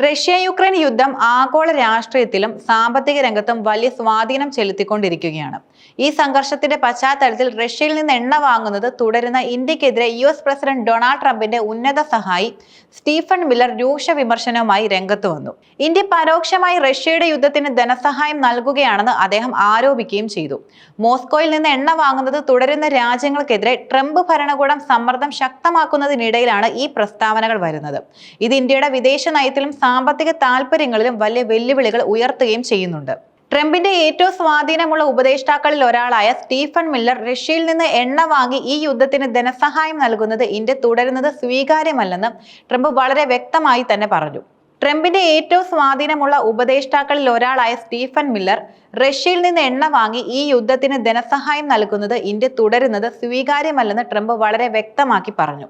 Russia Ukraine യുദ്ധം ആഗോള രാഷ്ട്രീയത്തിലും സാമ്പത്തിക രംഗത്തും വലിയ സ്വാധീനം ചെലുത്തിക്കൊണ്ടിരിക്കുകയാണ്. ഈ സംഘർഷത്തിന്റെ പശ്ചാത്തലത്തിൽ റഷ്യയിൽ നിന്ന് എണ്ണ വാങ്ങുന്നത് തുടരുന്ന ഇന്ത്യക്കെതിരെ US പ്രസിഡന്റ് ഡൊണാൾഡ് ട്രംപിന്റെ ഉന്നത സഹായി സ്റ്റീഫൻ മില്ലർ രൂക്ഷ വിമർശനവുമായി രംഗത്ത് വന്നു. ഇന്ത്യ പരോക്ഷമായി റഷ്യയുടെ യുദ്ധത്തിന് ധനസഹായം നൽകുകയാണെന്ന് അദ്ദേഹം ആരോപിക്കുകയും ചെയ്തു. മോസ്കോയിൽ നിന്ന് എണ്ണ വാങ്ങുന്നത് തുടരുന്ന രാജ്യങ്ങൾക്കെതിരെ ട്രംപ് ഭരണകൂടം സമ്മർദ്ദം ശക്തമാക്കുന്നതിനിടയിലാണ് ഈ പ്രസ്താവനകൾ വരുന്നത്. ഇത് ഇന്ത്യയുടെ വിദേശ നയത്തിലും സാമ്പത്തിക താൽപര്യങ്ങളിലും വലിയ വെല്ലുവിളികൾ ഉയർത്തുകയും ചെയ്യുന്നുണ്ട്. ട്രംപിന്റെ ഏറ്റവും സ്വാധീനമുള്ള ഉപദേഷ്ടാക്കളിൽ ഒരാളായ സ്റ്റീഫൻ മില്ലർ റഷ്യയിൽ നിന്ന് എണ്ണ വാങ്ങി ഈ യുദ്ധത്തിന് ധനസഹായം നൽകുന്നത് ഇന്ത്യ തുടരുന്നത് സ്വീകാര്യമല്ലെന്ന് ട്രംപ് വളരെ വ്യക്തമായി തന്നെ പറഞ്ഞു. ട്രംപിന്റെ ഏറ്റവും സ്വാധീനമുള്ള ഉപദേഷ്ടാക്കളിൽ ഒരാളായ സ്റ്റീഫൻ മില്ലർ റഷ്യയിൽ നിന്ന് എണ്ണ വാങ്ങി ഈ യുദ്ധത്തിന് ധനസഹായം നൽകുന്നത് ഇന്ത്യ തുടരുന്നത് സ്വീകാര്യമല്ലെന്ന് ട്രംപ് വളരെ വ്യക്തമാക്കി പറഞ്ഞു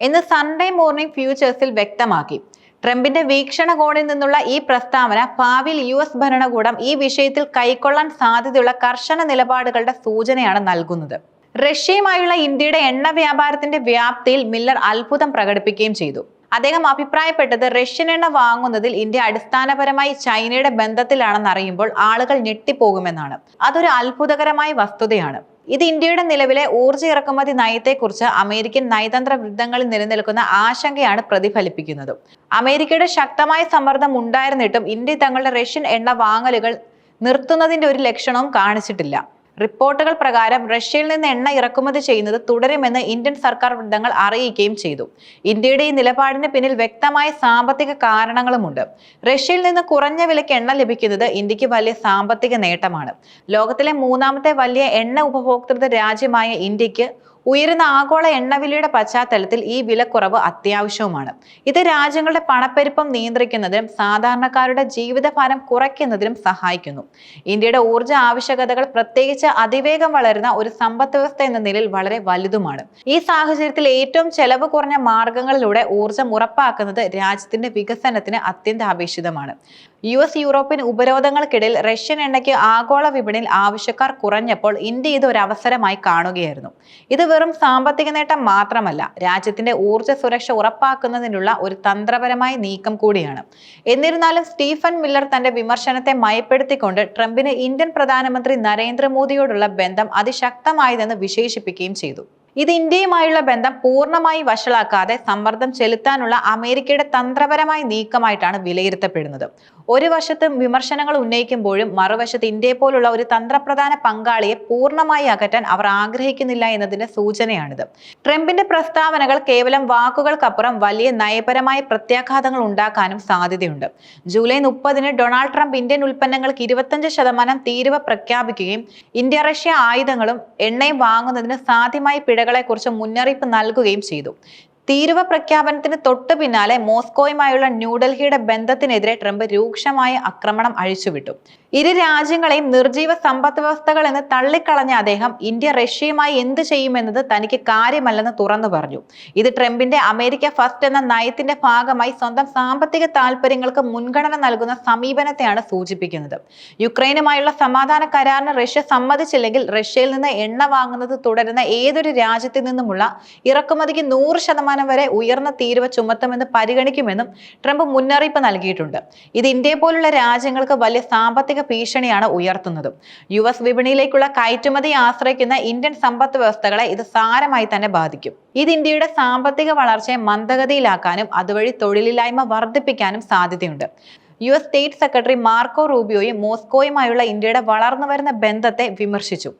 എന്ന് സൺഡേ മോർണിംഗ് ഫ്യൂച്ചേഴ്സിൽ വ്യക്തമാക്കി. ട്രംപിന്റെ വീക്ഷണകോണിൽ നിന്നുള്ള ഈ പ്രസ്താവന ഭാവിയിൽ US ഭരണകൂടം ഈ വിഷയത്തിൽ കൈക്കൊള്ളാൻ സാധ്യതയുള്ള കർശന നിലപാടുകളുടെ സൂചനയാണ് നൽകുന്നത്. റഷ്യയുമായുള്ള ഇന്ത്യയുടെ എണ്ണ വ്യാപാരത്തിന്റെ വ്യാപ്തിയിൽ മില്ലർ അത്ഭുതം പ്രകടിപ്പിക്കുകയും ചെയ്തു. അദ്ദേഹം അഭിപ്രായപ്പെട്ടത് റഷ്യൻ എണ്ണ വാങ്ങുന്നതിൽ ഇന്ത്യ അടിസ്ഥാനപരമായി ചൈനയുടെ ബന്ധത്തിലാണെന്ന് അറിയുമ്പോൾ ആളുകൾ ഞെട്ടിപ്പോകുമെന്നാണ്. അതൊരു അത്ഭുതകരമായ വസ്തുതയാണ്. ഇത് ഇന്ത്യയുടെ നിലവിലെ ഊർജ്ജ ഇറക്കുമതി നയത്തെക്കുറിച്ച് അമേരിക്കൻ നയതന്ത്ര വൃത്തങ്ങളിൽ നിലനിൽക്കുന്ന ആശങ്കയാണ് പ്രതിഫലിപ്പിക്കുന്നത്. അമേരിക്കയുടെ ശക്തമായ സമ്മർദ്ദം ഉണ്ടായിരുന്നിട്ടും ഇന്ത്യ തങ്ങളുടെ റഷ്യൻ എണ്ണ വാങ്ങലുകൾ നിർത്തുന്നതിന്റെ ഒരു ലക്ഷണവും കാണിച്ചിട്ടില്ല. റിപ്പോർട്ടുകൾ പ്രകാരം റഷ്യയിൽ നിന്ന് എണ്ണ ഇറക്കുമതി ചെയ്യുന്നത് തുടരുമെന്ന് ഇന്ത്യൻ സർക്കാർ വൃത്തങ്ങൾ അറിയിക്കുകയും ചെയ്തു. ഇന്ത്യയുടെ ഈ നിലപാടിന് പിന്നിൽ വ്യക്തമായ സാമ്പത്തിക കാരണങ്ങളുമുണ്ട്. റഷ്യയിൽ നിന്ന് കുറഞ്ഞ വിലയ്ക്ക് എണ്ണ ലഭിക്കുന്നത് ഇന്ത്യക്ക് വലിയ സാമ്പത്തിക നേട്ടമാണ്. ലോകത്തിലെ മൂന്നാമത്തെ വലിയ എണ്ണ ഉപഭോക്തൃ രാജ്യമായ ഇന്ത്യക്ക് ഉയരുന്ന ആഗോള എണ്ണവിലയുടെ പശ്ചാത്തലത്തിൽ ഈ വിലക്കുറവ് അത്യാവശ്യവുമാണ്. ഇത് രാജ്യങ്ങളുടെ പണപ്പെരുപ്പം നിയന്ത്രിക്കുന്നതിനും സാധാരണക്കാരുടെ ജീവിതഭാരം കുറയ്ക്കുന്നതിനും സഹായിക്കുന്നു. ഇന്ത്യയുടെ ഊർജ്ജ ആവശ്യകതകൾ പ്രത്യേകിച്ച് അതിവേഗം വളരുന്ന ഒരു സമ്പദ് വ്യവസ്ഥ എന്ന നിലയിൽ വളരെ വലുതുമാണ്. ഈ സാഹചര്യത്തിൽ ഏറ്റവും ചെലവ് കുറഞ്ഞ മാർഗങ്ങളിലൂടെ ഊർജ്ജം ഉറപ്പാക്കുന്നത് രാജ്യത്തിന്റെ വികസനത്തിന് അത്യന്താപേക്ഷിതമാണ്. US യൂറോപ്യൻ ഉപരോധങ്ങൾക്കിടയിൽ റഷ്യൻ എണ്ണയ്ക്ക് ആഗോള വിപണിയിൽ ആവശ്യക്കാർ കുറഞ്ഞപ്പോൾ ഇന്ത്യ ഇത് ഒരു അവസരമായി കാണുകയായിരുന്നു. ഇത് വെറും സാമ്പത്തിക നേട്ടം മാത്രമല്ല, രാജ്യത്തിന്റെ ഊർജ്ജ സുരക്ഷ ഉറപ്പാക്കുന്നതിനുള്ള ഒരു തന്ത്രപരമായ നീക്കം കൂടിയാണ്. എന്നിരുന്നാലും സ്റ്റീഫൻ മില്ലർ തന്റെ വിമർശനത്തെ മയപ്പെടുത്തിക്കൊണ്ട് ട്രംപിന് ഇന്ത്യൻ പ്രധാനമന്ത്രി നരേന്ദ്രമോദിയോടുള്ള ബന്ധം അതിശക്തമായതെന്ന് വിശേഷിപ്പിക്കുകയും ചെയ്തു. ഇത് ഇന്ത്യയുമായുള്ള ബന്ധം പൂർണ്ണമായി വഷളാക്കാതെ സമ്മർദ്ദം ചെലുത്താനുള്ള അമേരിക്കയുടെ തന്ത്രപരമായ നീക്കമായിട്ടാണ് വിലയിരുത്തപ്പെടുന്നത്. ഒരു വശത്ത് വിമർശനങ്ങൾ ഉന്നയിക്കുമ്പോഴും മറുവശത്ത് ഇന്ത്യയെ പോലുള്ള ഒരു തന്ത്രപ്രധാന പങ്കാളിയെ പൂർണ്ണമായി അകറ്റാൻ അവർ ആഗ്രഹിക്കുന്നില്ല എന്നതിന്റെ സൂചനയാണിത്. ട്രംപിന്റെ പ്രസ്താവനകൾ കേവലം വാക്കുകൾക്കപ്പുറം വലിയ നയപരമായ പ്രത്യാഘാതങ്ങൾ ഉണ്ടാക്കാനും സാധ്യതയുണ്ട്. ജൂലൈ 30-ന് ഡൊണാൾഡ് ട്രംപ് ഇന്ത്യൻ ഉൽപ്പന്നങ്ങൾക്ക് 25% തീരുവ പ്രഖ്യാപിക്കുകയും ഇന്ത്യ റഷ്യ ആയുധങ്ങളും എണ്ണയും വാങ്ങുന്നതിന് സാധ്യമായ പിഴകളെക്കുറിച്ച് മുന്നറിയിപ്പ് നൽകുകയും ചെയ്തു. തീരുവ പ്രഖ്യാപനത്തിന് തൊട്ടു പിന്നാലെ മോസ്കോയുമായുള്ള ന്യൂഡൽഹിയുടെ ബന്ധത്തിനെതിരെ ട്രംപ് രൂക്ഷമായ ആക്രമണം അഴിച്ചുവിട്ടു. ഇരു രാജ്യങ്ങളെയും നിർജീവ സമ്പദ് വ്യവസ്ഥകൾ എന്ന് തള്ളിക്കളഞ്ഞ അദ്ദേഹം ഇന്ത്യ റഷ്യയുമായി എന്ത് ചെയ്യുമെന്നത് തനിക്ക് കാര്യമല്ലെന്ന് തുറന്നു പറഞ്ഞു. ഇത് ട്രംപിന്റെ അമേരിക്ക ഫസ്റ്റ് എന്ന നയത്തിന്റെ ഭാഗമായി സ്വന്തം സാമ്പത്തിക താൽപര്യങ്ങൾക്ക് മുൻഗണന നൽകുന്ന സമീപനത്തെയാണ് സൂചിപ്പിക്കുന്നത്. യുക്രൈനുമായുള്ള സമാധാന കരാറിന് റഷ്യ സമ്മതിച്ചില്ലെങ്കിൽ റഷ്യയിൽ നിന്ന് എണ്ണ വാങ്ങുന്നത് തുടരുന്ന ഏതൊരു രാജ്യത്തിൽ നിന്നുമുള്ള ഇറക്കുമതിക്ക് 100% വരെ ഉയർന്ന തീരുവ ചുമത്തുമെന്ന് പരിഗണിക്കുമെന്നും ട്രംപ് മുന്നറിയിപ്പ് നൽകിയിട്ടുണ്ട്. ഇത് ഇന്ത്യയെ പോലുള്ള രാജ്യങ്ങൾക്ക് വലിയ സാമ്പത്തിക ഭീഷണിയാണ് ഉയർത്തുന്നത്. US വിപണിയിലേക്കുള്ള കയറ്റുമതി ആശ്രയിക്കുന്ന ഇന്ത്യൻ സമ്പദ് വ്യവസ്ഥകളെ ഇത് സാരമായി തന്നെ ബാധിക്കും. ഇത് ഇന്ത്യയുടെ സാമ്പത്തിക വളർച്ചയെ മന്ദഗതിയിലാക്കാനും അതുവഴി തൊഴിലില്ലായ്മ വർദ്ധിപ്പിക്കാനും സാധ്യതയുണ്ട്. US സ്റ്റേറ്റ് സെക്രട്ടറി മാർക്കോ റൂബിയോയും മോസ്കോയുമായുള്ള ഇന്ത്യയുടെ വളർന്നുവരുന്ന ബന്ധത്തെ വിമർശിച്ചു.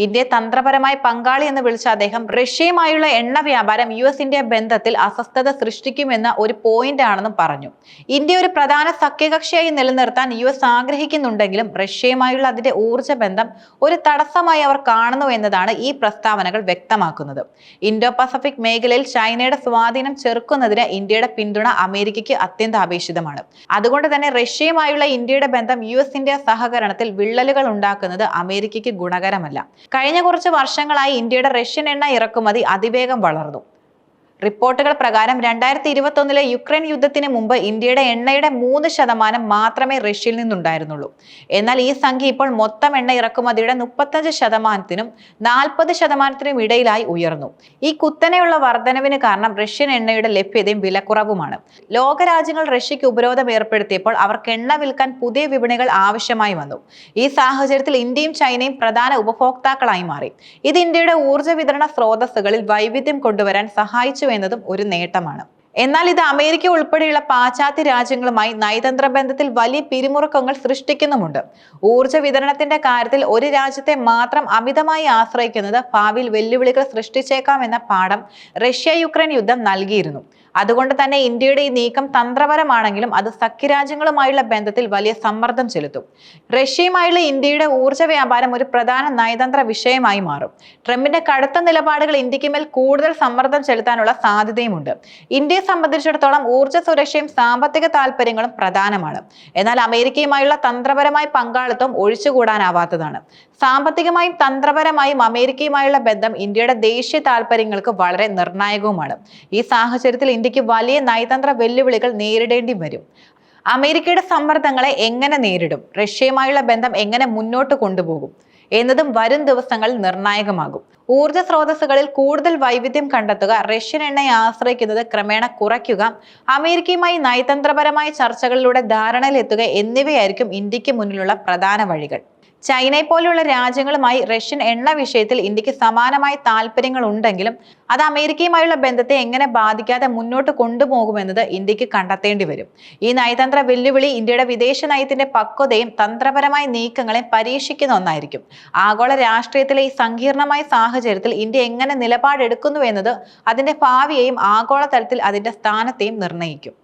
ഇന്ത്യയെ തന്ത്രപരമായ പങ്കാളി എന്ന് വിളിച്ച അദ്ദേഹം റഷ്യയുമായുള്ള എണ്ണ വ്യാപാരം US ഇന്ത്യ ബന്ധത്തിൽ അസ്വസ്ഥത സൃഷ്ടിക്കുമെന്ന ഒരു പോയിന്റ് ആണെന്നും പറഞ്ഞു. ഇന്ത്യ ഒരു പ്രധാന സഖ്യകക്ഷിയായി നിലനിർത്താൻ US ആഗ്രഹിക്കുന്നുണ്ടെങ്കിലും റഷ്യയുമായുള്ള അതിന്റെ ഊർജ്ജ ബന്ധം ഒരു തടസ്സമായി അവർ കാണുന്നു എന്നതാണ് ഈ പ്രസ്താവനകൾ വ്യക്തമാക്കുന്നത്. ഇൻഡോ പസഫിക് മേഖലയിൽ ചൈനയുടെ സ്വാധീനം ചെറുക്കുന്നതിന് ഇന്ത്യയുടെ പിന്തുണ അമേരിക്കയ്ക്ക് അത്യന്താപേക്ഷിതമാണ്. അതുകൊണ്ട് തന്നെ റഷ്യയുമായുള്ള ഇന്ത്യയുടെ ബന്ധം US ഇന്ത്യ സഹകരണത്തിൽ വിള്ളലുകൾ ഉണ്ടാക്കുന്നത് അമേരിക്കയ്ക്ക് ഗുണകരമല്ല. കഴിഞ്ഞ കുറച്ച് വർഷങ്ങളായി ഇന്ത്യയുടെ റഷ്യൻ എണ്ണ ഇറക്കുമതി അതിവേഗം വളർന്നു. റിപ്പോർട്ടുകൾ പ്രകാരം 2021 യുക്രൈൻ യുദ്ധത്തിന് മുമ്പ് ഇന്ത്യയുടെ എണ്ണയുടെ 3% മാത്രമേ റഷ്യയിൽ നിന്നുണ്ടായിരുന്നുള്ളൂ. എന്നാൽ ഈ സംഖ്യ ഇപ്പോൾ മൊത്തം എണ്ണ ഇറക്കുമതിയുടെ 35%-നും 40%-നും ഇടയിലായി ഉയർന്നു. ഈ കുത്തനെയുള്ള വർധനവിന് കാരണം റഷ്യൻ എണ്ണയുടെ ലഭ്യതയും വിലക്കുറവുമാണ്. ലോകരാജ്യങ്ങൾ റഷ്യയ്ക്ക് ഉപരോധം ഏർപ്പെടുത്തിയപ്പോൾ അവർക്ക് എണ്ണ വിൽക്കാൻ പുതിയ വിപണികൾ ആവശ്യമായി വന്നു. ഈ സാഹചര്യത്തിൽ ഇന്ത്യയും ചൈനയും പ്രധാന ഉപഭോക്താക്കളായി മാറി. ഇത് ഇന്ത്യയുടെ ഊർജ്ജ വിതരണ സ്രോതസ്സുകളിൽ വൈവിധ്യം കൊണ്ടുവരാൻ സഹായിച്ചു എന്നതും ഒരു നേട്ടമാണ്. എന്നാൽ ഇത് അമേരിക്ക ഉൾപ്പെടെയുള്ള പാശ്ചാത്യ രാജ്യങ്ങളുമായി നയതന്ത്ര ബന്ധത്തിൽ വലിയ പിരിമുറുക്കങ്ങൾ സൃഷ്ടിക്കുന്നുമുണ്ട്. ഊർജ്ജ വിതരണത്തിന്റെ കാര്യത്തിൽ ഒരു രാജ്യത്തെ മാത്രം അമിതമായി ആശ്രയിക്കുന്നത് ഭാവിയിൽ വെല്ലുവിളികൾ സൃഷ്ടിച്ചേക്കാമെന്ന പാഠം റഷ്യ-യുക്രൈൻ യുദ്ധം നൽകിയിരുന്നു. അതുകൊണ്ട് തന്നെ ഇന്ത്യയുടെ ഈ നീക്കം തന്ത്രപരമാണെങ്കിലും അത് സഖ്യരാജ്യങ്ങളുമായുള്ള ബന്ധത്തിൽ വലിയ സമ്മർദ്ദം ചെലുത്തും. റഷ്യയുമായുള്ള ഇന്ത്യയുടെ ഊർജ്ജ വ്യാപാരം ഒരു പ്രധാന നയതന്ത്ര വിഷയമായി മാറും. ട്രംപിന്റെ കടുത്ത നിലപാടുകൾ ഇന്ത്യക്ക് മേൽ കൂടുതൽ സമ്മർദ്ദം ചെലുത്താനുള്ള സാധ്യതയുമുണ്ട്. ഇന്ത്യയെ സംബന്ധിച്ചിടത്തോളം ഊർജ്ജ സുരക്ഷയും സാമ്പത്തിക താല്പര്യങ്ങളും പ്രധാനമാണ്. എന്നാൽ അമേരിക്കയുമായുള്ള തന്ത്രപരമായ പങ്കാളിത്തം ഒഴിച്ചുകൂടാനാവാത്തതാണ്. സാമ്പത്തികമായും തന്ത്രപരമായും അമേരിക്കയുമായുള്ള ബന്ധം ഇന്ത്യയുടെ ദേശീയ താല്പര്യങ്ങൾക്ക് വളരെ നിർണായകവുമാണ്. ഈ സാഹചര്യത്തിൽ ഇന്ത്യക്ക് വലിയ നയതന്ത്ര വെല്ലുവിളികൾ നേരിടേണ്ടി വരും. അമേരിക്കയുടെ സമ്മർദ്ദങ്ങളെ എങ്ങനെ നേരിടും, റഷ്യയുമായുള്ള ബന്ധം എങ്ങനെ മുന്നോട്ട് കൊണ്ടുപോകും എന്നതും വരും ദിവസങ്ങളിൽ നിർണായകമാകും. ഊർജ്ജ സ്രോതസ്സുകളിൽ കൂടുതൽ വൈവിധ്യം കണ്ടെത്തുക, റഷ്യൻ എണ്ണയെ ആശ്രയിക്കുന്നത് ക്രമേണ കുറയ്ക്കുക, അമേരിക്കയുമായി നയതന്ത്രപരമായ ചർച്ചകളിലൂടെ ധാരണയിലെത്തുക എന്നിവയായിരിക്കും ഇന്ത്യക്ക് മുന്നിലുള്ള പ്രധാന വഴികൾ. ചൈനയെ പോലെയുള്ള രാജ്യങ്ങളുമായി റഷ്യൻ എണ്ണ വിഷയത്തിൽ ഇന്ത്യക്ക് സമാനമായ താല്പര്യങ്ങൾ ഉണ്ടെങ്കിലും അത് അമേരിക്കയുമായുള്ള ബന്ധത്തെ എങ്ങനെ ബാധിക്കാതെ മുന്നോട്ട് കൊണ്ടുപോകുമെന്നത് ഇന്ത്യക്ക് കണ്ടെത്തേണ്ടി വരും. ഈ നയതന്ത്ര വെല്ലുവിളി ഇന്ത്യയുടെ വിദേശ നയത്തിന്റെ പക്വതയും തന്ത്രപരമായ നീക്കങ്ങളെയും പരീക്ഷിക്കുന്ന ഒന്നായിരിക്കും. ആഗോള രാഷ്ട്രീയത്തിലെ ഈ സങ്കീർണമായ സാഹചര്യത്തിൽ ഇന്ത്യ എങ്ങനെ നിലപാടെടുക്കുന്നു എന്നത് അതിന്റെ ഭാവിയെയും ആഗോളതലത്തിൽ അതിന്റെ സ്ഥാനത്തെയും നിർണ്ണയിക്കും.